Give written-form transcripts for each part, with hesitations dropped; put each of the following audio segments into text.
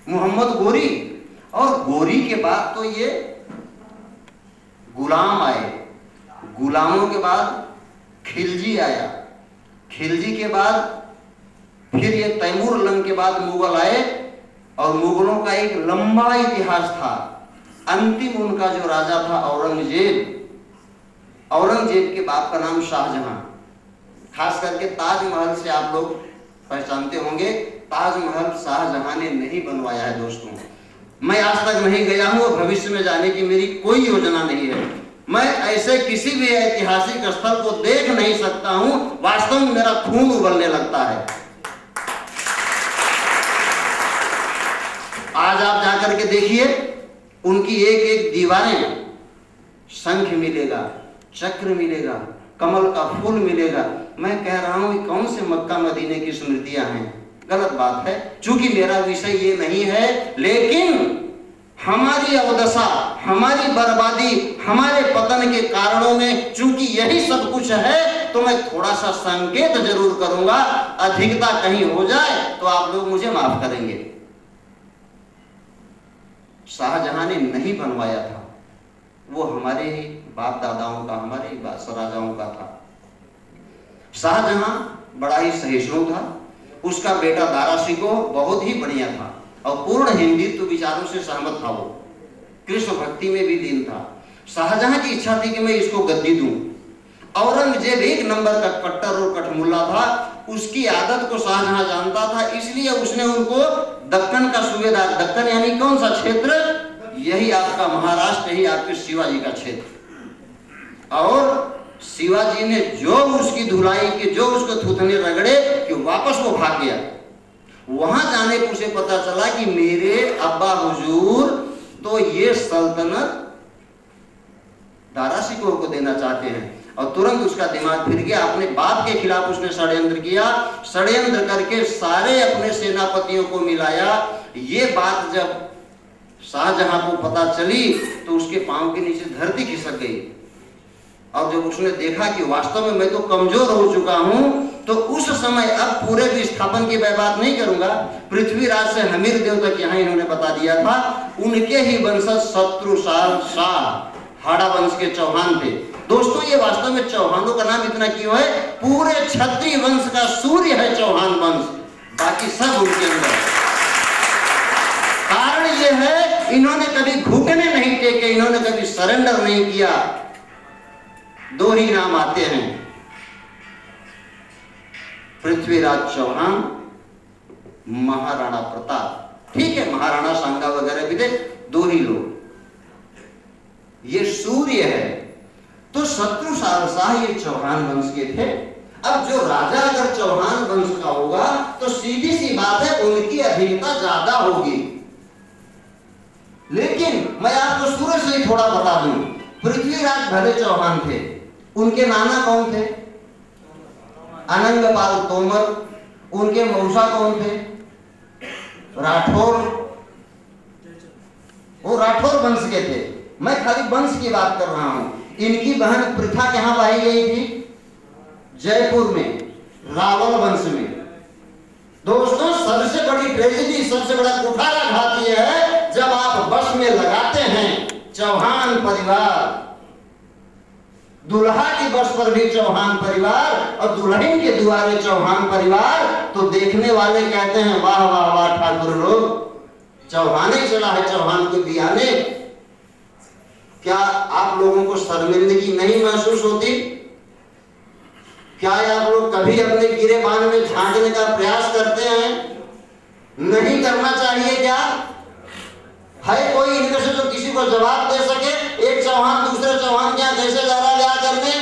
मोहम्मद गोरी, और गोरी के बाद तो ये गुलाम आए, गुलामों के बाद खिलजी आया, खिलजी के बाद फिर ये तैमूर लंग के बाद मुगल आए, और मुगलों का एक लंबा इतिहास था। अंतिम उनका जो राजा था औरंगजेब, औरंगजेब के बाप का नाम शाहजहां। खास करके ताजमहल से आप लोग पहचानते होंगे, ताजमहल शाहजहां ने नहीं बनवाया है दोस्तों। मैं आज तक नहीं गया हूं और भविष्य में जाने की मेरी कोई योजना नहीं है। मैं ऐसे किसी भी ऐतिहासिक स्थल को देख नहीं सकता हूं, वास्तव में मेरा खून उबलने लगता है। आज आप जाकर के देखिए, उनकी एक एक दीवारें, शंख मिलेगा, चक्र मिलेगा, कमल का फूल मिलेगा। मैं कह रहा हूं कौन से मक्का मदीने की स्मृतियां हैं? गलत बात है, चूंकि मेरा विषय ये नहीं है, लेकिन हमारी अवदशा, हमारी बर्बादी, हमारे पतन के कारणों में चूंकि यही सब कुछ है, तो मैं थोड़ा सा संकेत जरूर करूंगा। अधिकता कहीं हो जाए तो आप लोग मुझे माफ करेंगे। शाहजहां ने नहीं बनवाया था, वो हमारे ही बाप दादाओं का, हमारे ही राजाओं का था। शाहजहां बड़ा ही सहिष्णु था, उसका बेटा दारा शिकोह बहुत ही बढ़िया था और पूर्ण हिंदुत्व विचारों से सहमत था। वो कृष्ण भक्ति में भी लीन था। शाहजहां की इच्छा थी कि मैं इसको गद्दी दूं। औरंगजेब एक नंबर का कट्टर और कठमुल्ला था, उसकी आदत को शाहजहां जानता था, इसलिए उसने उनको दक्कन का सूबेदार, दक्कन यानी कौन सा क्षेत्र? यही आपका महाराष्ट्र, यही आपके शिवाजी का क्षेत्र। और शिवाजी ने जो उसकी धुलाई की, जो उसको थूथने रगड़े कि वापस वो भाग गया। वहां जाने पर उसे पता चला कि मेरे अब्बा हुजूर तो ये सल्तनत दारा शिकोह को देना चाहते हैं, और तुरंत उसका दिमाग फिर गया। अपने बाप के खिलाफ उसने षड्यंत्र किया, षड्यंत्र करके सारे अपने सेनापतियों को मिलाया। ये बात जब शाहजहां को पता चली तो उसके पांव के नीचे धरती खिसक गई, और जब उसने देखा कि वास्तव में मैं तो कमजोर हो चुका हूं, तो उस समय, अब पूरे विस्थापन की मैं बात नहीं करूंगा, पृथ्वीराज से हमीर देव तक यहाँ इन्होंने बता दिया था, उनके ही वंशज शत्रुसाल शाह हाड़ा वंश के चौहान थे। दोस्तों ये वास्तव में चौहानों का नाम इतना क्यों है? पूरे क्षत्रिय वंश का सूर्य है चौहान वंश, बाकी सब उनके अंदर। कारण ये है, इन्होंने कभी घुटने नहीं टेके, इन्होंने कभी सरेंडर नहीं किया। दो ही नाम आते हैं, पृथ्वीराज चौहान, महाराणा प्रताप। ठीक है, महाराणा सांगा वगैरह भी थे, दो ही लोग। ये सूर्य है। तो शत्रुसाल शाह ये चौहान वंश के थे। अब जो राजा अगर चौहान वंश का होगा तो सीधी सी बात है, उनकी अधिकता ज्यादा होगी। लेकिन मैं आपको शुरू से ही थोड़ा बता दूं, पृथ्वीराज भले चौहान थे, उनके नाना कौन थे? अनंगपाल तोमर। उनके मौसा कौन थे? राठौर। वो राठौर वंश के थे। मैं खाली वंश की बात कर रहा हूं। इनकी बहन पृथा कहां पाई गई थी? जयपुर में, रावल वंश में। दोस्तों सबसे बड़ी ट्रेजेडी, सबसे बड़ा कुठाराघात यह है, जब आप बस में लगाते हैं चौहान परिवार, दुल्हा की बस पर भी चौहान परिवार और दुल्हन के दुआरे चौहान परिवार, तो देखने वाले कहते हैं वाह वाह वाह ठाकुर लोग, चौहाने चला है चौहान को बियाने। क्या आप लोगों को शर्मिंदगी नहीं महसूस होती? क्या आप लोग कभी अपने गिरेबान में झांकने का प्रयास करते हैं? नहीं करना चाहिए क्या? है कोई इनमें से जो किसी को जवाब दे सके? एक चौहान दूसरे चौहान क्या कैसे लड़ा गया करने?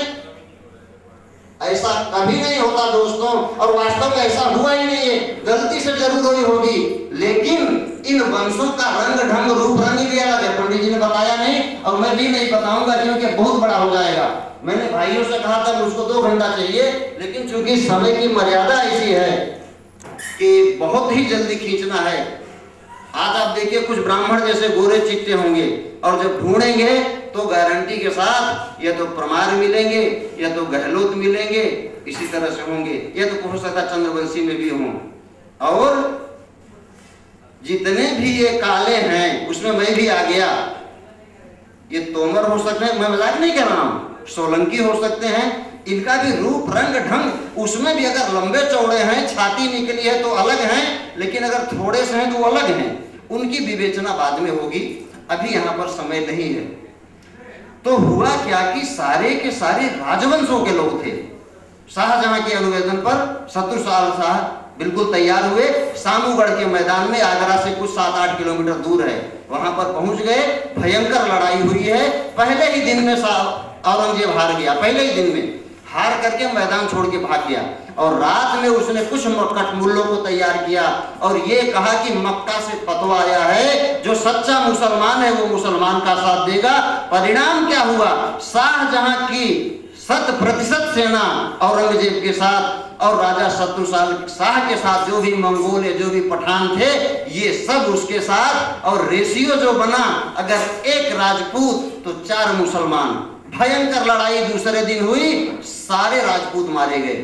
ऐसा कभी नहीं होता दोस्तों, और वास्तव में ऐसा हुआ ही नहीं है। गलती से जरूर हुई होगी, लेकिन इन वंशों का रंग ढंग रूप रंग भी अलग है। पंडित जी ने बताया नहीं, और मैं भी नहीं बताऊंगा क्योंकि बहुत बड़ा हो जाएगा। मैंने भाइयों से कहा था मुझको 2 घंटा चाहिए, लेकिन चूंकि समय की मर्यादा ऐसी है कि बहुत ही जल्दी खींचना है। आज आप देखिए कुछ ब्राह्मण जैसे गोरे चिट्टे होंगे, और जब ढूंढेंगे तो गारंटी के साथ या तो परमार मिलेंगे या तो गहलोत मिलेंगे, इसी तरह से होंगे, या तो हो सकता चंद्रवंशी में भी हों। और जितने भी ये काले हैं उसमें मैं भी आ गया। ये तोमर हो सकते हैं, मैं मजाक नहीं कर रहा हूं, सोलंकी हो सकते हैं, इनका भी रूप रंग ढंग उसमें भी अगर लंबे चौड़े हैं, छाती निकली है तो अलग हैं, लेकिन अगर थोड़े से हैं तो अलग हैं। उनकी विवेचना बाद में होगी, अभी यहाँ पर समय नहीं है। तो हुआ क्या कि सारे के सारे राजवंशों के लोग थे। शाहजहां के अनुवेदन पर शत्रुपाल शाह बिल्कुल तैयार हुए, सामूगढ़ के मैदान में, आगरा से कुछ 7-8 किलोमीटर दूर है, वहां पर पहुंच गए। भयंकर लड़ाई हुई है। पहले ही दिन में औरंगजेब हार गया, पहले ही दिन में हार करके मैदान छोड़ के भाग गया। और रात में उसने कुछ कठमुल्लों को तैयार किया और ये कहा कि मक्का से फतवा आया है, जो सच्चा मुसलमान है वो मुसलमान का साथ देगा। परिणाम क्या हुआ? शाहजहां की 100% सेना औरंगजेब के साथ और राजा शत्रुपाल शाह के साथ, जो भी मंगोल जो भी पठान थे, ये सब उसके साथ। और रेशियो जो बना, अगर 1 राजपूत तो 4 मुसलमान। भयंकर लड़ाई दूसरे दिन हुई, सारे राजपूत मारे गए।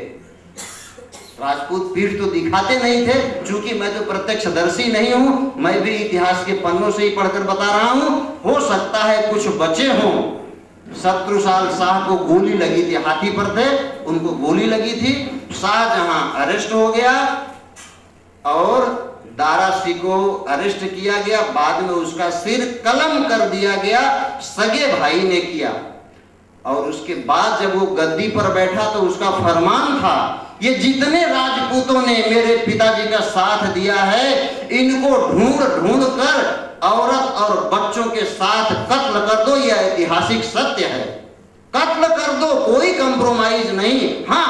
राजपूत पीठ तो दिखाते नहीं थे, चूंकि मैं तो प्रत्यक्षदर्शी नहीं हूं, मैं भी इतिहास के पन्नों से ही पढ़कर बता रहा हूं। हो सकता है कुछ बचे हों। शत्रुपाल शाह को गोली लगी थी, हाथी पर थे, उनको गोली लगी थी। शाहजहां अरेस्ट हो गया और दारा सिंह को अरेस्ट किया गया। बाद में उसका सिर कलम कर दिया गया, सगे भाई ने किया। और उसके बाद जब वो गद्दी पर बैठा तो उसका फरमान था, ये जितने राजपूतों ने मेरे पिताजी का साथ दिया है, इनको ढूंढ ढूंढ कर औरत और बच्चों के साथ कत्ल कर दो। यह ऐतिहासिक सत्य है, कत्ल कर दो, कोई कंप्रोमाइज नहीं। हाँ,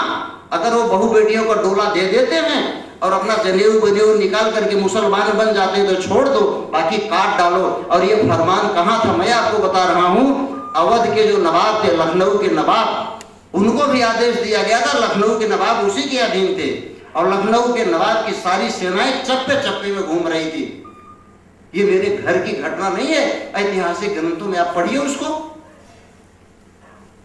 अगर वो बहू बेटियों का डोला दे देते हैं और अपना जनेऊ बनेऊ निकाल करके मुसलमान बन जाते तो छोड़ दो, बाकी काट डालो। और ये फरमान कहाँ था, मैं आपको बता रहा हूँ। अवध के जो नवाब थे, लखनऊ के नवाब, उनको भी आदेश दिया गया था। लखनऊ के नवाब उसी के अधीन थे और लखनऊ के नवाब की सारी सेनाएं चप्पे चप्पे में घूम रही थी। ये मेरे घर की घटना नहीं है, ऐतिहासिक ग्रंथों में आप पढ़िए उसको।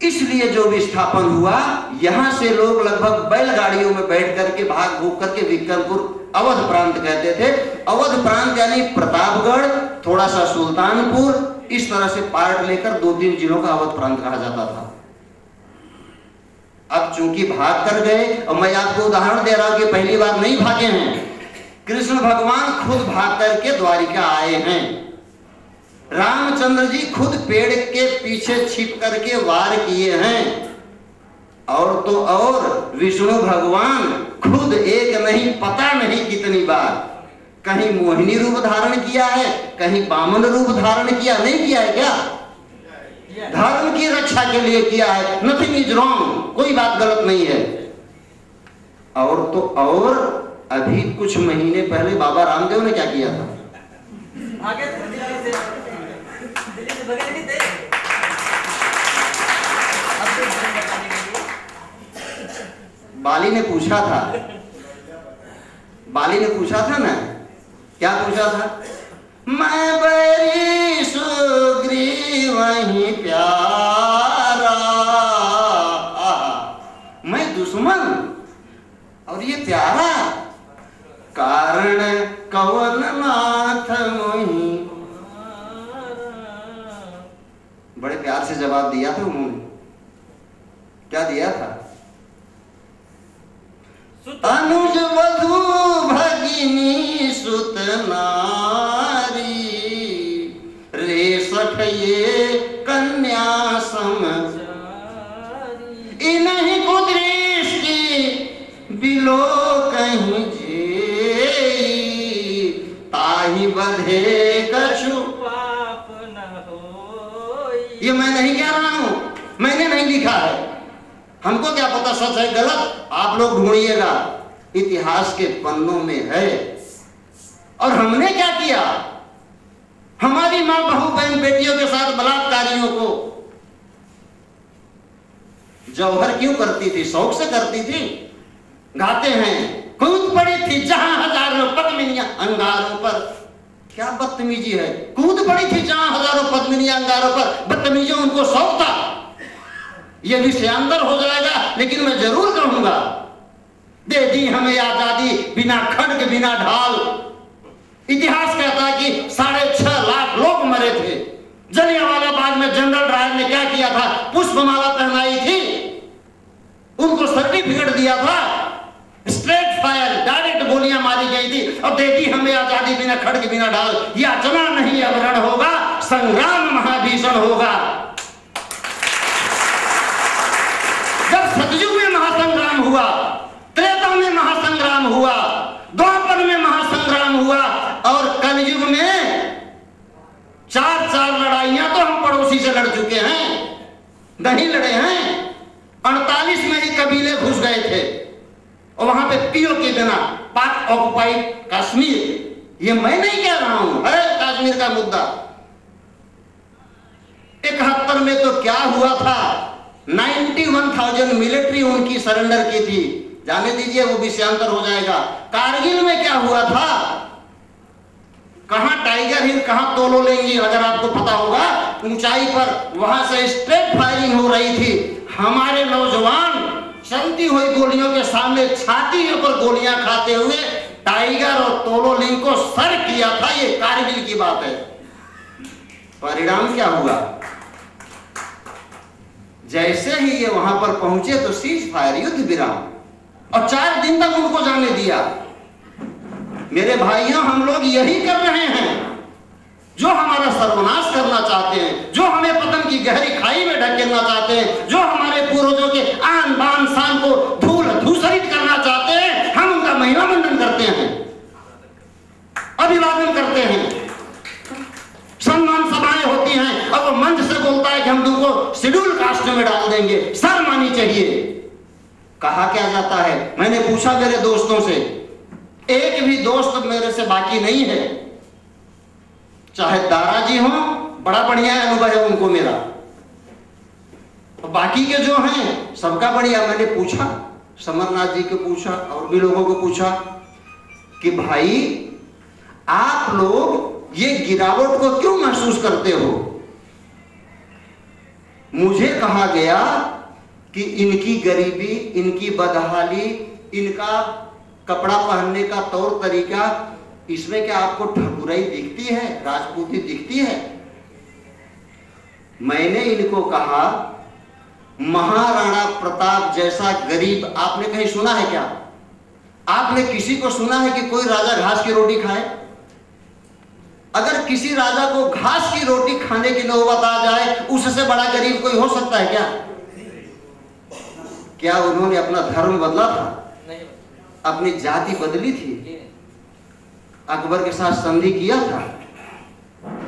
इसलिए जो विस्थापन हुआ, यहां से लोग लगभग बैलगाड़ियों में बैठ करके भाग भूग करके विक्रमपुर, अवध प्रांत कहते थे। अवध प्रांत यानी प्रतापगढ़, थोड़ा सा सुल्तानपुर, इस तरह से पार्ट लेकर 2-3 जिलों का अवध प्रांत कहा जाता था। अब चूंकि भाग कर गए, और मैं आपको उदाहरण दे रहा हूं कि पहली बार नहीं भागे हैं, कृष्ण भगवान खुद भाग करके द्वारिका आए हैं। रामचंद्र जी खुद पेड़ के पीछे छिप करके वार किए हैं। और तो और विष्णु भगवान खुद एक नहीं पता नहीं कितनी बार कहीं मोहिनी रूप धारण किया है, कहीं वामन रूप धारण किया, नहीं किया है क्या? धर्म की रक्षा के लिए किया है। नथिंग इज रॉन्ग, कोई बात गलत नहीं है। और तो और अभी कुछ महीने पहले बाबा रामदेव ने क्या किया था? भागे थे दिल्ली से भागे नहीं थे। बाली ने पूछा था, बाली ने पूछा था ना, क्या पूछा था? मैं बैरी सुग्रीव वहीं प्यारा, मैं दुश्मन और ये प्यारा, कारण कवन नाथ मोही। बड़े प्यार से जवाब दिया था उन्होंने। क्या दिया था? अनुज वधू भगिनी सुत नारी, रे सठ ये कन्या समझारी। इन्हीं को दृष्टि बिलो कहीं जे, ताही बधे कछु पाप न होई। ये मैं नहीं कह रहा हूं, मैंने नहीं लिखा है। हमको क्या पता सच है गलत, आप लोग ढूंढिएगा, इतिहास के पन्नों में है। और हमने क्या किया? हमारी मां बहू बहन बेटियों के साथ बलात्कारियों को जौहर क्यों करती थी? शौक से करती थी। गाते हैं, कूद पड़ी थी जहां हजारों पद्मिनियां अंगारों पर। क्या बदतमीजी है? कूद पड़ी थी जहां हजारों पद्मिनियां अंगारों पर। बदतमीजियों, उनको शौक था। ये भी सियांदर हो जाएगा, लेकिन मैं जरूर कहूंगा, दे दी हमें आजादी बिना खड्ग बिना ढाल। इतिहास कहता है कि 6.5 लाख लोग मरे थे। जलियांवाला बाग में जनरल डायर ने क्या किया था? पुष्पमाला पहनाई थी, उनको सर्टिफिकेट दिया था, स्ट्रेट फायर, डायरेक्ट गोलियां मारी गई थी और देती हमें आजादी बिना खड्ग बिना ढाल, याचना नहीं अब रण होगा, संग्राम महाभीषण होगा। जब सतयुग में महासंग्राम हुआ, त्रेता में महासंग्राम हुआ, द्वापर में महासंग्राम हुआ और कलयुग में 4 लड़ाइयां तो हम पड़ोसी से लड़ चुके हैं, नहीं लड़े हैं। 48 में ही कबीले घुस गए थे और वहां पे पीओ के बिना पाक ऑक्युपाइड कश्मीर, ये मैं नहीं कह रहा हूं, है कश्मीर का मुद्दा। 71 में तो क्या हुआ था, 91,000 मिलिट्री उनकी सरेंडर की थी, जाने दीजिए वो विषयांतर हो जाएगा। कारगिल में क्या हुआ था, कहां टाइगर हिल, कहां तोलो लेंगी, अगर आपको पता होगा, ऊंचाई पर, वहां से स्ट्रेट फायरिंग हो रही थी। हमारे नौजवान चलती हुई गोलियों के सामने छाती पर गोलियां खाते हुए टाइगर और तोलो लिंग को सर किया था। ये कारगिल की बात है। परिणाम क्या हुआ? जैसे ही ये वहां पर पहुंचे तो सीज फायर, युद्ध विराम, और 4 दिन तक उनको जाने दिया। मेरे भाइयों, हम लोग यही कर रहे हैं, जो हमारा सर्वनाश करना चाहते हैं, जो हमें पतन की गहरी खाई में ढकेलना चाहते हैं, जो हमारे पूर्वजों के आन बान शान को धूल धूसरित करना चाहते हैं, हम उनका महिमा मंडन करते हैं, अभिवादन करते हैं, सम्मान सभाएं होती हैं और वो मंच से बोलता है कि हम तुमको शेड्यूल कास्ट में डाल देंगे, शर्म आनी चाहिए। कहा क्या जाता है? मैंने पूछा मेरे दोस्तों से, एक भी दोस्त मेरे से बाकी नहीं है, चाहे दाराजी हो, बड़ा बढ़िया अनुभव है उनको मेरा, बाकी के जो हैं सबका बढ़िया। मैंने पूछा, समरनाथ जी को पूछा और भी लोगों को पूछा कि भाई आप लोग ये गिरावट को क्यों महसूस करते हो? मुझे कहा गया कि इनकी गरीबी, इनकी बदहाली, इनका कपड़ा पहनने का तौर तरीका, इसमें क्या आपको ठकुराई दिखती है, राजपूती दिखती है? मैंने इनको कहा, महाराणा प्रताप जैसा गरीब आपने कहीं सुना है क्या? आपने किसी को सुना है कि कोई राजा घास की रोटी खाए? अगर किसी राजा को घास की रोटी खाने की नौबत आ जाए, उससे बड़ा गरीब कोई हो सकता है क्या? क्या उन्होंने अपना धर्म बदला था? अपनी जाति बदली थी? अकबर के साथ संधि किया था?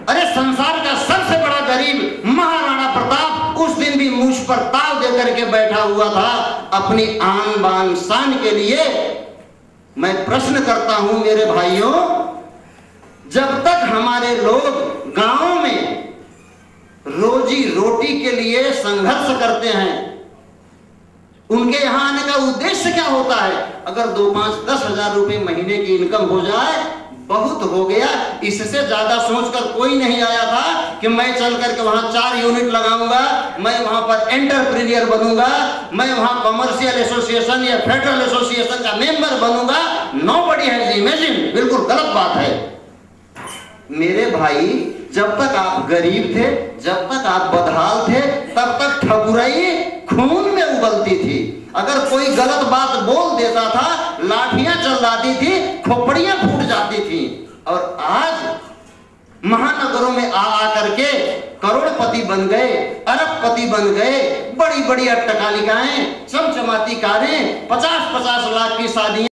अरे संसार का सबसे बड़ा गरीब महाराणा प्रताप उस दिन भी मुझ पर ताव देकर के बैठा हुआ था अपनी आन बान शान के लिए। मैं प्रश्न करता हूं मेरे भाइयों, जब तक हमारे लोग गांवों में रोजी रोटी के लिए संघर्ष करते हैं, उनके यहां आने का उद्देश्य क्या होता है? अगर 2, 5, 10 हजार रुपए महीने की इनकम हो जाए, बहुत हो गया। इससे ज्यादा सोचकर कोई नहीं आया था कि मैं चल करके वहां 4 यूनिट लगाऊंगा, मैं वहां पर एंटरप्रेन्योर बनूंगा, मैं वहां कमर्शियल एसोसिएशन या फेडरल एसोसिएशन का मेंबर बनूंगा। नोबडी हैज इमेजिन, बिल्कुल गलत बात है। मेरे भाई, जब तक आप गरीब थे, जब तक आप बदहाल थे, तब तक ठकुराई खून में उबलती थी। अगर कोई गलत बात बोल देता था, लाठियां चल जाती थी, खोपड़ियां फूट जाती थी। और आज महानगरों में आ करके करोड़पति बन गए, अरबपति बन गए, बड़ी बड़ी अट्टकालिकाएं, चमचमाती कारें, 50-50 लाख की शादियां।